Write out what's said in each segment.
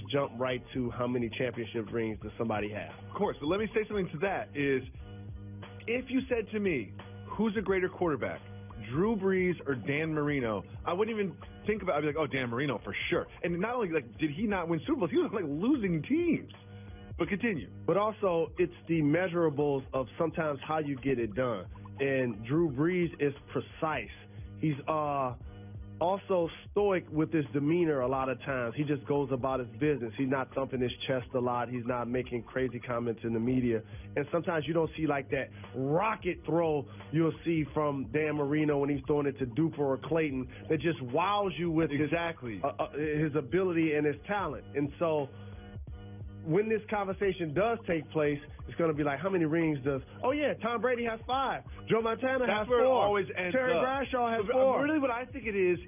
just jump right to how many championship rings does somebody have. Of course. But let me say something to that is, if you said to me, who's a greater quarterback, Drew Brees or Dan Marino, I wouldn't even think about it. I'd be like, oh, Dan Marino for sure. And not only did he not win Super Bowls, he was losing teams. But continue. But also, it's the measurables of sometimes how you get it done. And Drew Brees is precise. He's also stoic with his demeanor a lot of times. He just goes about his business. He's not thumping his chest a lot. He's not making crazy comments in the media. And sometimes you don't see that rocket throw you'll see from Dan Marino when he's throwing it to Duper or Clayton that just wows you with his ability and his talent. And so when this conversation does take place, it's going to be how many rings does, Tom Brady has 5. Joe Montana has 4. That's where it always ends Terry up. Bradshaw has 4. Really what I think it is,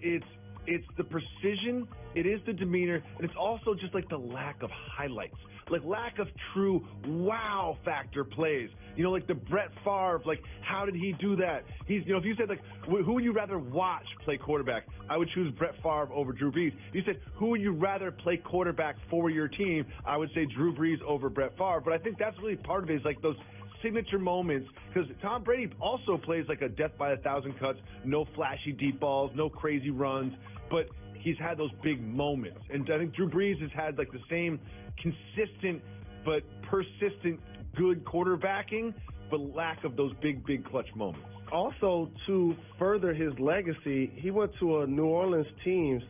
it's the precision, it is the demeanor, and it's also just the lack of highlights. Lack of true wow factor plays. The Brett Favre, how did he do that? He's, if you said, who would you rather watch play quarterback? I would choose Brett Favre over Drew Brees. If you said, who would you rather play quarterback for your team? I would say Drew Brees over Brett Favre. But I think that's really part of it, is those signature moments, because Tom Brady also plays a death by 1,000 cuts, no flashy deep balls, no crazy runs, but he's had those big moments. And I think Drew Brees has had the same consistent but persistent good quarterbacking, but lack of those big clutch moments. Also, to further his legacy, he went to a New Orleans team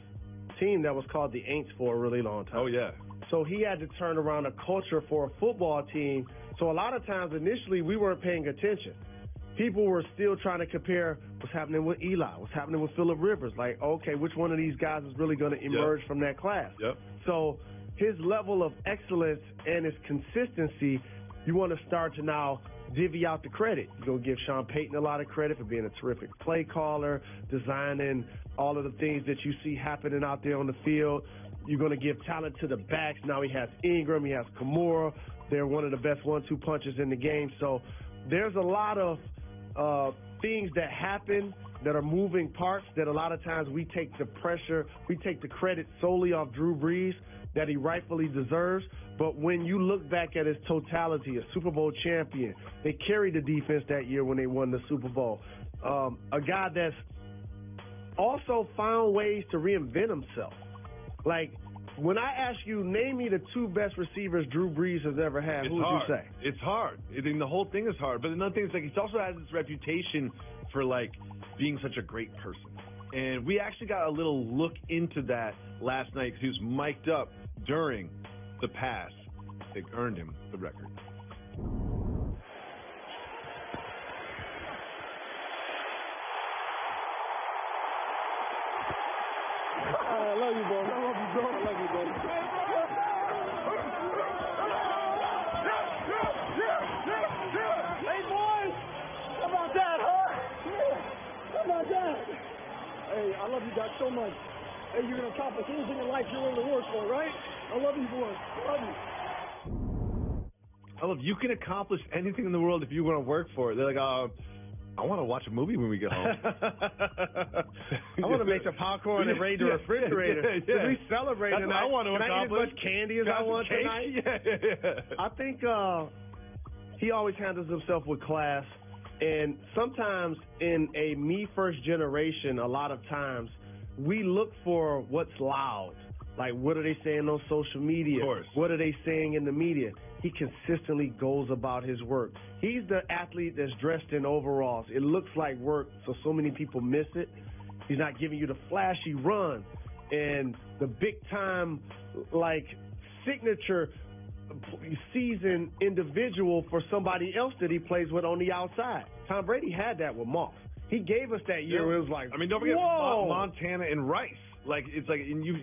that was called the Aints for a really long time. Oh, yeah. So he had to turn around a culture for a football team. So a lot of times initially we weren't paying attention. People were still trying to compare what's happening with Eli, what's happening with Phillip Rivers. Okay, which one of these guys is really going to emerge from that class? Yep. So his level of excellence and his consistency, you want to start to now divvy out the credit. You're going to give Sean Payton a lot of credit for being a terrific play caller, designing all of the things that you see happening out there on the field. You're going to give talent to the backs. Now he has Ingram, he has Kimura. They're one of the best 1-2 punches in the game. So there's a lot of things that happen that are moving parts that a lot of times we take the pressure, we take the credit solely off Drew Brees that he rightfully deserves. But when you look back at his totality, a Super Bowl champion, they carried the defense that year when they won the Super Bowl. A guy that's also found ways to reinvent himself. When I ask you, name me the 2 best receivers Drew Brees has ever had, who would you say? It's hard. The whole thing is hard. But another thing is, he also has this reputation for, being such a great person. And we actually got a little look into that last night because he was mic'd up during the pass that earned him the record. I love you, bro. I love you, bro. I love you, bro. Hey, boys. How about that, huh? Yeah. How about that? Hey, I love you guys so much. Hey, you're going to accomplish anything in life you're willing to work for, right? I love you, boys. I love you. I love you can accomplish anything in the world if you want to work for it. They're I want to watch a movie when we get home. I want to make the popcorn and raid the refrigerator. Yeah. We celebrate tonight. I want to Can I eat as much candy as I want tonight? Yeah. I think he always handles himself with class. And sometimes in a me first generation, a lot of times, we look for what's loud. What are they saying on social media? Of course. What are they saying in the media? He consistently goes about his work. He's the athlete that's dressed in overalls. It looks like work, so many people miss it. He's not giving you the flashy run and the big-time, signature seasoned individual for somebody else that he plays with on the outside. Tom Brady had that with Moss. He gave us that year where it was don't forget Montana and Rice. And you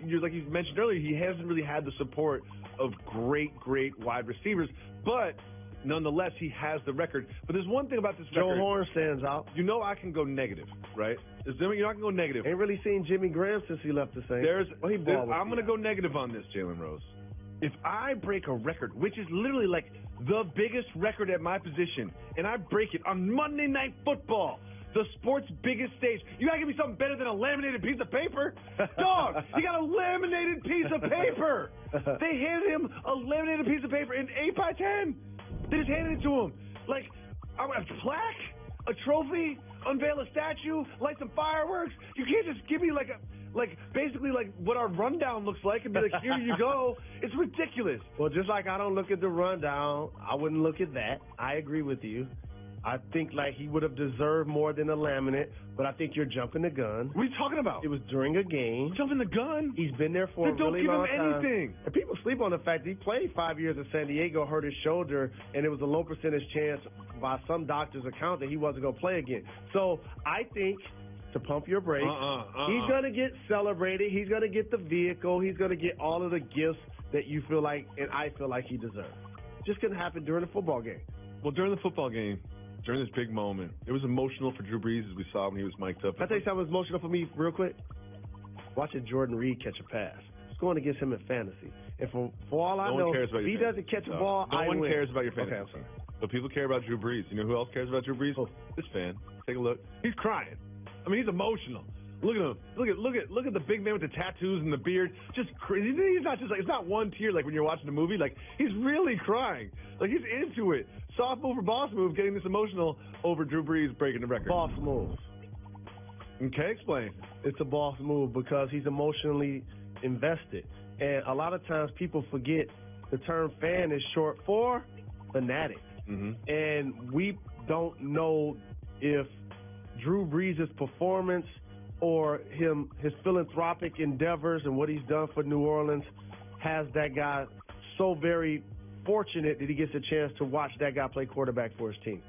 mentioned earlier, he hasn't really had the support of great wide receivers, but nonetheless, he has the record. But there's one thing about this record. Joe Horn stands out. I can go negative, right? You're not going to go negative. Ain't really seen Jimmy Graham since he left the Saints. I'm going to go negative on this, Jalen Rose. If I break a record, which is literally the biggest record at my position, and I break it on Monday Night Football, the sport's biggest stage, you got to give me something better than a laminated piece of paper? Dog, you got a laminated piece of paper. They handed him a laminated piece of paper in 8x10. They just handed it to him. Like, a plaque, a trophy, unveil a statue, light some fireworks. You can't just give me basically what our rundown looks like and be like, here you go. It's ridiculous. Well, just like I don't look at the rundown, I wouldn't look at that. I agree with you. I think he would have deserved more than a laminate, but I think you're jumping the gun. What are you talking about? It was during a game. Jumping the gun? He's been there for a really long time. Don't give him anything. And people sleep on the fact that he played 5 years at San Diego, hurt his shoulder, and it was a low percentage chance by some doctor's account that he wasn't going to play again. So I think, to pump your brakes, he's going to get celebrated. He's going to get the vehicle. He's going to get all of the gifts that you feel like and I feel like he deserves. Just couldn't happen during the football game. Well, during the football game, during this big moment, it was emotional for Drew Brees as we saw when he was mic'd up. Can I tell you something was emotional for me real quick? Watching Jordan Reed catch a pass. It's going against him in fantasy. And for all I know, if he doesn't catch a ball, I win. No one cares about your fantasy. Okay. But people care about Drew Brees. You know who else cares about Drew Brees? This fan. Take a look. He's crying. I mean, he's emotional. Look at him. Look at the big man with the tattoos and the beard. Just crazy. He's not just it's not one tear like when you're watching a movie. He's really crying. He's into it. Soft move or boss move, getting this emotional over Drew Brees breaking the record. Boss move. Okay, explain. It's a boss move because he's emotionally invested. And a lot of times people forget the term fan is short for fanatic. Mm-hmm. And we don't know if Drew Brees' performance or his philanthropic endeavors and what he's done for New Orleans has that guy so very fortunate that he gets a chance to watch that guy play quarterback for his team.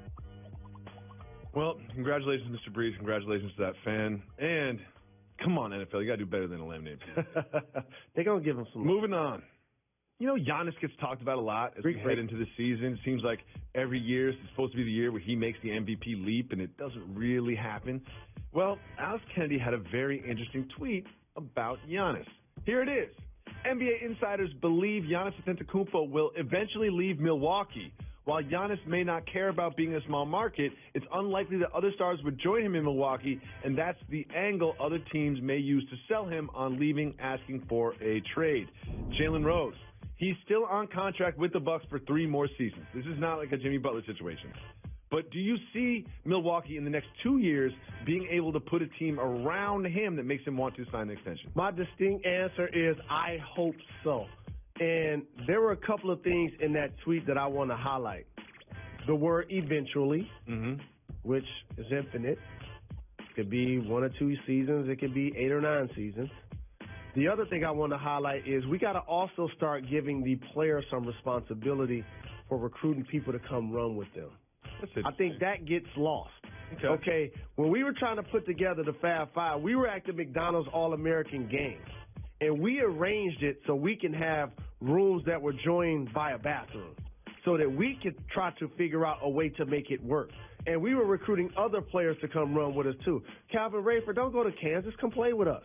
Well, congratulations, Mr. Brees. Congratulations to that fan. And come on, NFL, you got to do better than eliminate people. They're going to give him some. Moving on. You know, Giannis gets talked about a lot as we head into the season. It seems like every year is supposed to be the year where he makes the MVP leap, and it doesn't really happen. Well, Alex Kennedy had a very interesting tweet about Giannis. Here it is. NBA insiders believe Giannis Antetokounmpo will eventually leave Milwaukee. While Giannis may not care about being a small market, it's unlikely that other stars would join him in Milwaukee, and that's the angle other teams may use to sell him on leaving, asking for a trade. Jalen Rose. He's still on contract with the Bucks for 3 more seasons. This is not like a Jimmy Butler situation. But do you see Milwaukee in the next 2 years being able to put a team around him that makes him want to sign an extension? My distinct answer is I hope so. And there were a couple of things in that tweet that I want to highlight. The word eventually, which is infinite. It could be 1 or 2 seasons. It could be 8 or 9 seasons. The other thing I want to highlight is we got to also start giving the players some responsibility for recruiting people to come run with them. I think that gets lost. Okay, when we were trying to put together the Fab Five, we were at the McDonald's All-American Games, and we arranged it so we can have rooms that were joined by a bathroom so that we could try to figure out a way to make it work. And we were recruiting other players to come run with us, too. Calvin Rayford, don't go to Kansas. Come play with us.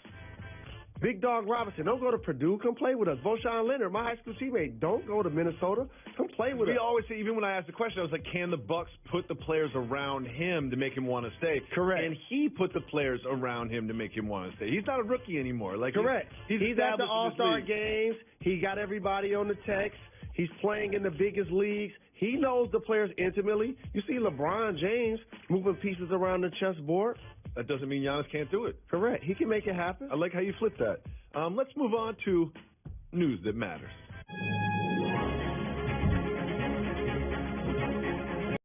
Big Dog Robinson, don't go to Purdue. Come play with us. Voshon Leonard, my high school teammate, don't go to Minnesota. Come play with us. We always say, even when I asked the question, I was like, can the Bucks put the players around him to make him want to stay? Correct. And he put the players around him to make him want to stay. He's not a rookie anymore. Correct. He's at the All-Star games. He got everybody on the text. He's playing in the biggest leagues. He knows the players intimately. You see LeBron James moving pieces around the chessboard. That doesn't mean Giannis can't do it. Correct. He can make it happen. I like how you flipped that. Let's move on to news that matters.